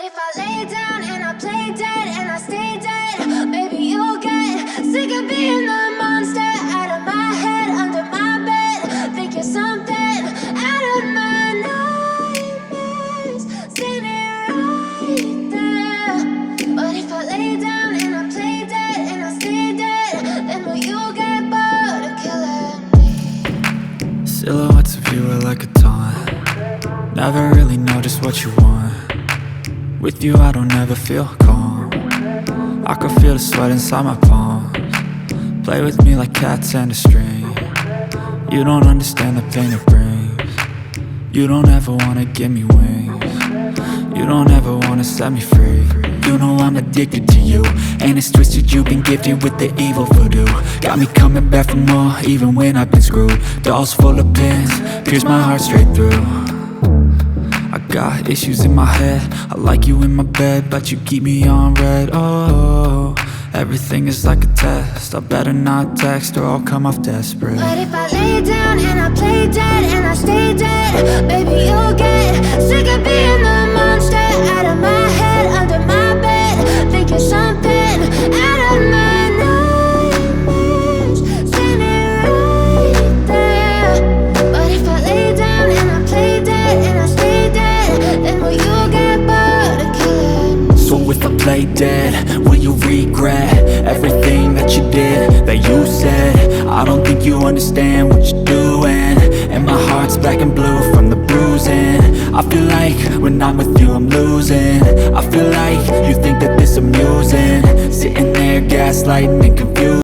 if I lay down and I play dead and I stay dead, maybe you'll get sick of being the monster out of my head, under my bed. Think you're something out of my nightmares, standing right there. But if I lay down and I play dead and I stay dead, then will you get bored of killing me? Silhouettes of you are like a taunt. Never really know just what you want. With you I don't ever feel calm. I can feel the sweat inside my palms. Play with me like cats and a string. You don't understand the pain it brings. You don't ever wanna give me wings. You don't ever wanna set me free. You know I'm addicted to you, and it's twisted, you've been gifted with the evil voodoo. Got me coming back for more, even when I've been screwed. Dolls full of pins, pierce my heart straight through. I got issues in my head, I like you in my bed, but you keep me on red. Oh, everything is like a test, I better not text or I'll come off desperate. But if I lay down and I play dead and I stay dead, baby you'll get sick of being the monster out of my head, under my bed. Think you're something out of my nightmares, standing right there. But if I lay down and I play dead and I stay dead, then will you get bored of killing me? So if I play dead, will you regret everything that you did, that you said? I don't think you understand what you're doing, and my heart's black and blue from the bruising. I feel like when I'm with you I'm losing. I feel like you think that this amusing, sitting there gaslighting and confused.